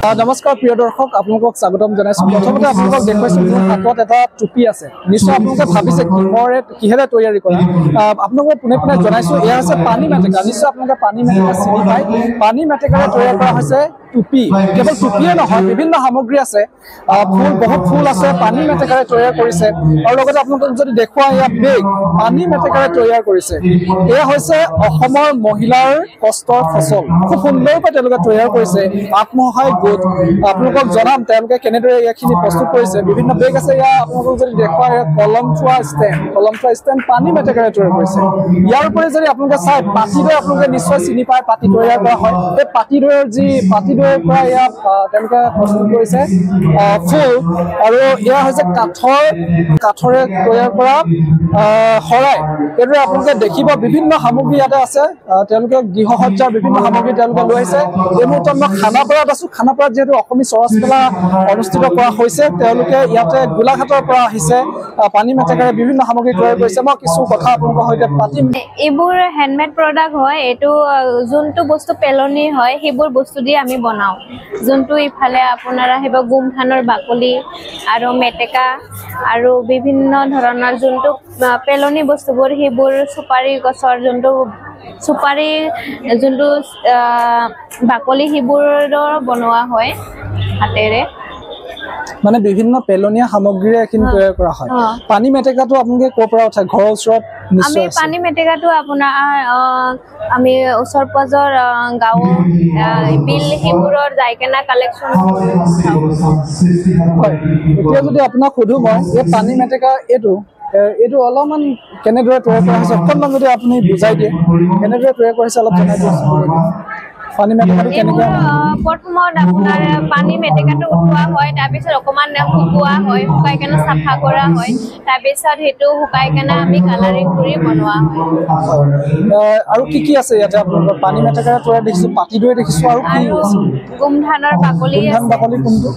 নমস্কাৰ প্ৰিয় দৰ্শক, আপোনালোকক স্বাগতম জনাইছো। প্ৰথমতে আপোনালোকক দেখুৱাইছো মোৰ হাতত এটা টুপি আছে। নিশ্চয় আপোনালোকে ভাবিছে কিহেৰে তৈয়াৰী কৰা। আপোনালোকক পোনে পোনে জনাইছো এয়া হৈছে পানী মেটেকা। নিশ্চয় আপোনালোকে পানী মেটেকা চিনি পায়। পানী মেটেকাৰে তৈয়াৰ কৰা হৈছে টুপি। কেৱল টুপিয়ে নহয়, বিভিন্ন সামগ্ৰী আছে, বহুত ফুল আছে, পানী মেটেকাৰে তৈয়াৰ কৰিছে। আৰু লগতে আপোনালোকক যদি দেখুৱা এয়া বেগ পানী মেটেকাৰে তৈয়াৰ কৰিছে। এয়া হৈছে অসমৰ মহিলাৰ কষ্টৰ ফচল। খুব সুন্দৰকৈ তেওঁলোকে তৈয়াৰ কৰিছে। আত্মসহায়ক গোট আপোনালোকক জনাম তেওঁলোকে কেনেদৰে এইখিনি প্ৰস্তুত কৰিছে। বিভিন্ন বেগ আছে। এয়া আপোনালোকক যদি দেখুৱা কলম থোৱা ষ্টেণ্ড পানী মেটেকাৰে তৈয়াৰ কৰিছে। ইয়াৰ উপৰি যদি আপোনালোকে চাই পাতিদৈ আপোনালোকে নিশ্চয় চিনি পায়, পাতি তৈয়াৰ কৰা হয়। এই পাতিদৈৰ পাতিদৈৰ পৰা এয়া তেওঁলোকে প্ৰস্তুত কৰিছে ফুল। আৰু এয়া হৈছে কাঠৰে তৈয়াৰ কৰা শৰাই। এইদৰে আপোনালোকে দেখিব বিভিন্ন সামগ্ৰী ইয়াতে আছে। তেওঁলোকে গৃহসজ্জাৰ বিভিন্ন সামগ্ৰী তেওঁলোকে লৈ আহিছে। এই মুহূৰ্তত মই খানাপাৰাত আছো। খানাপাৰাত যিহেতু অসমী চৰচ মেলা অনুষ্ঠিত কৰা হৈছে, তেওঁলোকে ইয়াতে গোলাঘাটৰ পৰা আহিছে পানী মেটেকাৰে বিভিন্ন সামগ্ৰী তৈয়াৰ কৰিছে। মই কিছু কথা আপোনালোকৰ সৈতে পাতিম। এইবোৰ হেণ্ডমেড প্ৰডাক্ট হয়। এইটো যোনটো বস্তু পেলনি হয় সেইবোৰ বস্তু দি আমি বনাওঁ। যোনটো ইফালে আপোনাৰ আহিব গোমধানৰ বাকলি আৰু মেটেকা আৰু বিভিন্ন ধৰণৰ যোনটো পেলনি বস্তুবোৰ, সেইবোৰ চুপাৰী গছৰ যোনটো বাকলি সেইবোৰৰ বনোৱা হয় হাতেৰে। মানে বিভিন্ন পেলনীয়া সামগ্ৰীৰে এইখিনি তৈয়াৰ কৰা হয়। পানী মেটেকাটো আপোনালোকে ক'ৰ পৰা উঠায়? ঘৰৰ ওচৰত আমি পানী মেটেকাটো আপোনাৰ আমি ওচৰ পাজৰ গাঁও বিল সেইবোৰৰ যাই কেনে কালেকশ্যন হয়। এতিয়া যদি আপোনাক সোধো মই, এই পানী মেটেকা এইটো অলপমান কেনেদৰে তৈয়াৰ কৰা হৈছে অকণমান যদি আপুনি বুজাই দিয়ে, কেনেদৰে তৈয়াৰ কৰিছে অলপ জনাই দিয়কচোন। পানী মেটেকাটো কেনেকৈ? প্ৰথমত আপোনাৰ পানী মেটেকাটো উঠোৱা হয়, তাৰপিছত অকণমান শুকোৱা হয়, শুকাই কেনে চাফা কৰা হয়, তাৰপিছত সেইটো শুকাই কেনে আমি কালাৰিং কৰি বনোৱা হয়। আৰু কি আছে ইয়াতে? আপোনালোকৰ পানী মেটেকাৰে তৈয়াৰ দেখিছো, পাতিদৈ দেখিছো, আৰু কি আছে? গোমধানৰ বাকলি। গোমধান বাকলি কোনটো?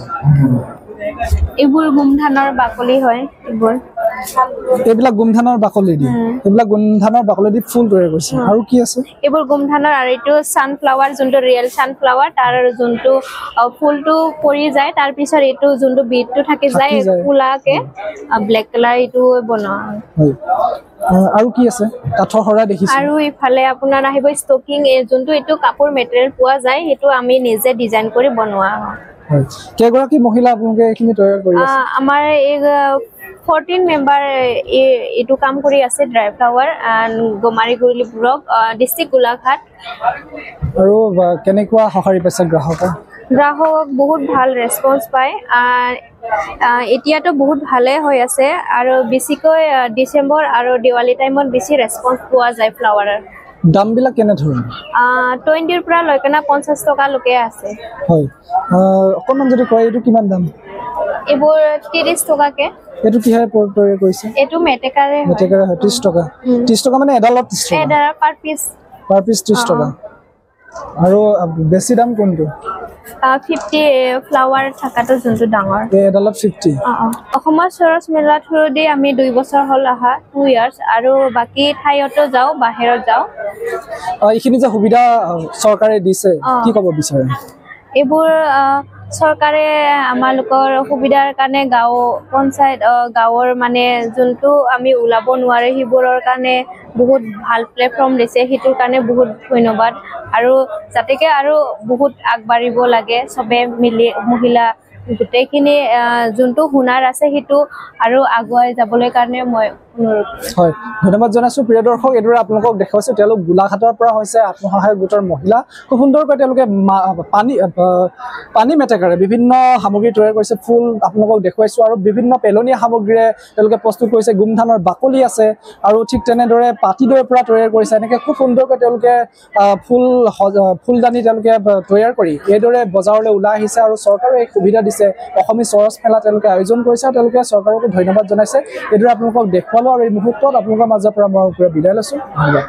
এইবোৰ গোমধানৰ বাকলি হয়। এইবিলাক গোমধানৰ বাকলি দি ফুল তৈয়াৰ কৰিছে। আৰু কি আছে? এইবোৰ গোমধানৰ। আৰু এইটো ছানফ্লাৱাৰ, যোনটো ৰিয়েল ছানফ্লাৱাৰ, তাৰ যোনটো ফুলটো পৰি যায়, তাৰ পিছত এইটো যোনটো বিটটো থাকি যায় কোলাকে ব্লেক কালাৰ, এইটো বনোৱা হয়। আৰু কি আছে? কাঠৰ শৰাই দেখিছো। আৰু ইফালে আপোনাৰ আহিব ষ্টকিং, যোনটো এইটো কাপোৰ মেটেৰিয়েল পোৱা যায়, সেইটো আমি নিজে ডিজাইন কৰি বনোৱা হয়। কেইগৰাকী মহিলা আপোনালোকে এইখিনি তৈয়াৰ কৰি আছে? আমাৰ এই 14 মেম্বাৰ এইটো কাম কৰি আছে। Dry flower Gomariguri block, district Golaghat. আৰু কেনেকুৱা সঁহাৰি পাইছে গ্ৰাহকে? গ্ৰাহক বহুত ভাল ৰেছপন্স পায়। এতিয়াতো বহুত ভালে হৈ আছে, আৰু বেছিকৈ ডিচেম্বৰ আৰু দেৱালী টাইমত বেছি ৰেছপন্স পোৱা যায় ফ্লাৱাৰৰ। দামবিলাক কেনেধৰণৰ? 20ৰ পৰা লৈ কেনে 50 টকালৈকে আছে। হয়, অকণমান যদি কয় এইটো কিমান দাম? এইবোৰ 30 টকাকে। এইটো কিহেৰে তৈয়াৰ কৰিছে? এইটো মেটেকাৰে হয়। 30 টকা। 30 টকা মানে এডালত 30 টকা? এডালত পাৰ পিচ 30 টকা। আৰু বেছি দাম কোনটো? 50 ফ্লাৱাৰ থকাটো যোনটো ডাঙৰ, এডালত 50। অসমৰ চৰচ মেলা থ্ৰুদি আমি 2 বছৰ হ'ল অহা, 2 ইয়াৰ্ছ। আৰু বাকী ঠাইতো যাওঁ, বাহিৰত যাওঁ। এইখিনি যে সুবিধা চৰকাৰে দিছে, কি ক'ব বিচাৰে? এইবোৰ চৰকাৰে আমালোকৰ সুবিধাৰ কাৰণে গাঁৱৰ মানে যোনটো আমি ওলাব নোৱাৰে সেইবোৰৰ কাৰণে বহুত ভাল প্লেটফৰ্ম দিছে। সেইটোৰ কাৰণে বহুত ধন্যবাদ। আৰু যাতেকে আৰু বহুত আগবাঢ়িব লাগে চবে মিলি, মহিলা গোটেইখিনি যোনটো হুনাৰ আছে সেইটো আৰু আগুৱাই যাবলৈ কাৰণে মই অনুৰোধ। হয়, ধন্যবাদ জনাইছো প্ৰিয় দৰ্শক। এইদৰে আপোনালোকক দেখুৱাইছো তেওঁলোক গোলাঘাটৰ পৰা হৈছে আত্মসহায়ক গোটৰ মহিলা। খুব সুন্দৰকৈ তেওঁলোকে পানী মেটেকাৰে বিভিন্ন সামগ্ৰী তৈয়াৰ কৰিছে। ফুল আপোনালোকক দেখুৱাইছো, আৰু বিভিন্ন পেলনীয়া সামগ্ৰীৰে তেওঁলোকে প্ৰস্তুত কৰিছে। গোমধানৰ বাকলি আছে, আৰু ঠিক তেনেদৰে পাতিদৈৰ পৰা তৈয়াৰ কৰিছে। এনেকৈ খুব সুন্দৰকৈ তেওঁলোকে ফুলদানি তেওঁলোকে তৈয়াৰ কৰি এইদৰে বজাৰলৈ ওলাই আহিছে। আৰু চৰকাৰে এই সুবিধা দিছে, অসমী চৰচ মেলা তেওঁলোকে আয়োজন কৰিছে, আৰু তেওঁলোকে চৰকাৰকো ধন্যবাদ জনাইছে। এইদৰে আপোনালোকক দেখুৱালো, আৰু এই মুহূৰ্তত আপোনালোকৰ মাজৰ পৰা মই বিদায় লৈছো। ধন্যবাদ।